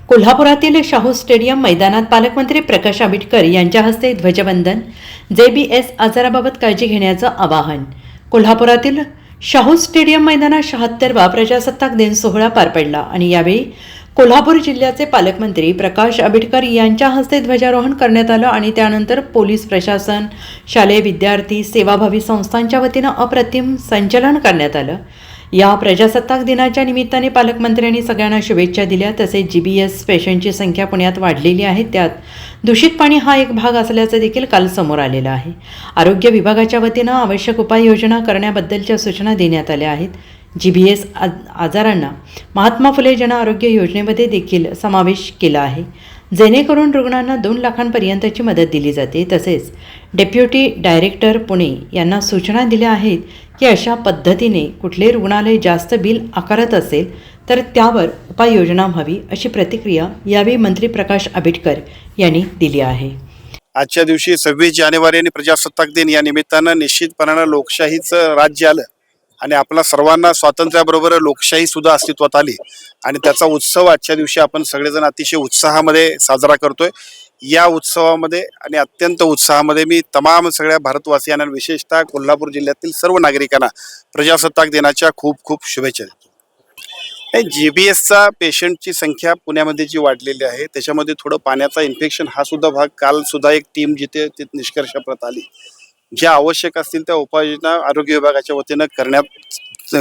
कोल्हापुरातील शाहू स्टेडियम मैदानात पालकमंत्री प्रकाश आंबेडकर यांच्या हस्ते ध्वजवंदन, JBS आजाराबाबत काळजी घेण्याचं आवाहन. कोल्हापुरातील शाहू स्टेडियम मैदानात 76वा प्रजासत्ताक दिन सोहळा पार पडला आणि यावेळी कोल्हापूर जिल्ह्याचे पालकमंत्री प्रकाश आंबेडकर यांच्या हस्ते ध्वजारोहण करण्यात आलं आणि त्यानंतर पोलीस प्रशासन, शालेय विद्यार्थी, सेवाभावी संस्थांच्या वतीनं अप्रतिम संचलन करण्यात आलं. या प्रजासत्ताक दिनाच्या निमित्ताने पालकमंत्र्यांनी सगळ्यांना शुभेच्छा दिल्या. तसेच GBS पेशंटची संख्या पुण्यात वाढलेली आहे, त्यात दूषित पाणी हा एक भाग असल्याचं देखील काल समोर आलेलं आहे. आरोग्य विभागाच्या वतीनं आवश्यक उपाययोजना करण्याबद्दलच्या सूचना देण्यात आल्या आहेत. GBS आजारांना महात्मा फुले जन आरोग्य योजनेमध्ये देखील समावेश केला आहे, जेणेकरून रुग्णांना 2 लाखांपर्यंतची मदत दिली जाते. तसेच डेप्युटी डायरेक्टर पुणे यांना सूचना दिल्या आहेत की अशा पद्धतीने कुठले रुग्णालय जास्त बिल आकारत असेल तर त्यावर उपाययोजना व्हावी, अशी प्रतिक्रिया यावेळी मंत्री प्रकाश आंबेडकर यांनी दिली आहे. आजच्या दिवशी 26 जानेवारी आणि प्रजासत्ताक दिन या निमित्तानं निश्चितपणानं लोकशाहीचं राज्य आलं आणि आपल्या सर्वांना स्वातंत्र्याबरोबर लोकशाही सुद्धा अस्तित्वात आली आणि त्याचा उत्सव आजच्या दिवशी आपण सगळेजण अतिशय उत्साहामध्ये साजरा करतोय. या उत्सवामध्ये आणि अत्यंत उत्साहामध्ये मी तमाम सगळ्या भारतवासियांना, विशेषतः कोल्हापूर जिल्ह्यातील सर्व नागरिकांना प्रजासत्ताक दिनाच्या खूप खूप शुभेच्छा देतो. GBSचा पेशंटची संख्या पुण्यामध्ये जी वाढलेली आहे त्याच्यामध्ये थोडं पाण्याचा इन्फेक्शन हा सुद्धा भाग, काल सुद्धा एक टीम जिथे निष्कर्षाप्रत आली. ज्या आवश्यक असतील त्या उपाययोजना आरोग्य विभागाच्या वतीनं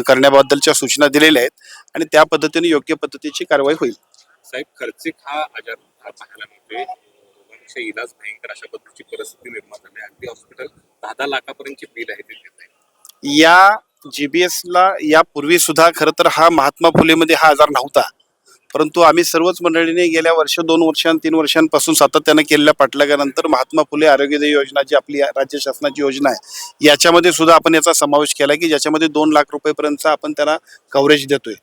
करण्याबद्दलच्या सूचना दिलेल्या आहेत आणि त्या पद्धतीने योग्य पद्धतीची कारवाई होईल. साहेब, खर्चिक हा आजार पाहायला मिळतोय. रोगांचा इलाज भयंकर अशा पद्धतीची परिस्थिती निर्माण झाली. अगदी हॉस्पिटल 10 लाखापर्यंतचे बिल आहे ते देत आहे. या GBSला यापूर्वी सुद्धा खरं तर हा महात्मा फुलेमध्ये हा आजार नव्हता, परंतु आम्ही सर्वच मंडळीने गेल्या 2 वर्ष 3 वर्षांपासून सातत्यानं केलेल्या पाठलागानंतर महात्मा फुले आरोग्य योजना जी आपली राज्य शासनाची योजना आहे याच्यामध्ये सुद्धा आपण याचा समावेश केला की ज्याच्यामध्ये 2 लाख रुपयेपर्यंत आपण त्याला कव्हरेज देतोय.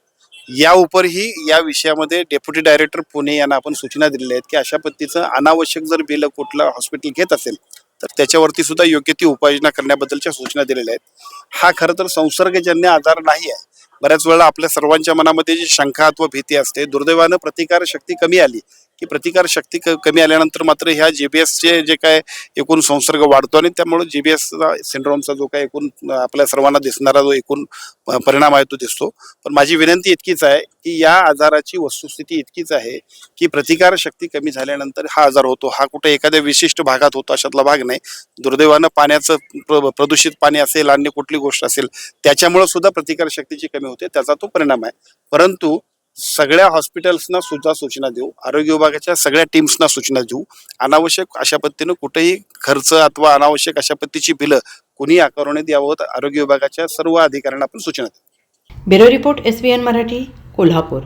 या उपरही या विषयामध्ये डेप्युटी डायरेक्टर पुणे यांना आपण सूचना दिलेल्या आहेत की अशा पद्धतीचं अनावश्यक जर बिल कुठलं हॉस्पिटल घेत असेल तर त्याच्यावरती सुद्धा योग्य ती उपाययोजना करण्याबद्दलच्या सूचना दिलेल्या आहेत. हा खरं तर संसर्गजन्य आजार नाही आहे. बऱ्याच वेळा आपल्या सर्वांच्या मनामध्ये जी शंका अथवा भीती असते, दुर्दैवानं प्रतिकारशक्ती कमी आली की प्रतिकारशक्ती कमी आल्यानंतर मात्र ह्या GBSचे जे काय एकूण संसर्ग वाढतो आणि त्यामुळे GBS सिंड्रोमचा जो काय एकूण आपल्या सर्वांना दिसणारा जो एकूण परिणाम आहे तो दिसतो. पण माझी विनंती इतकीच आहे की या आजाराची वस्तुस्थिती इतकीच आहे की प्रतिकारशक्ती कमी झाल्यानंतर हा आजार होतो. हा कुठे एखाद्या विशिष्ट भागात होतो अशातला भाग नाही. दुर्दैवानं पाण्याचं प्रदूषित पाणी असेल, अन्य कुठली गोष्ट असेल त्याच्यामुळे सुद्धा प्रतिकारशक्तीची कमी होते, त्याचा तो परिणाम आहे. परंतु सगळ्या हॉस्पिटल्सना सुद्धा सूचना देऊ, आरोग्य विभागाच्या सगळ्या टीम्सना सूचना देऊ, अनावश्यक अशा पद्धतीनं कुठेही खर्च अथवा अनावश्यक अशा पद्धतीची बिलं कुणी आकारण्यात यावं, आरोग्य विभागाच्या सर्व अधिकाऱ्यांना आपण सूचना देऊ. Bureau report SBN Marathi, Kolhapur.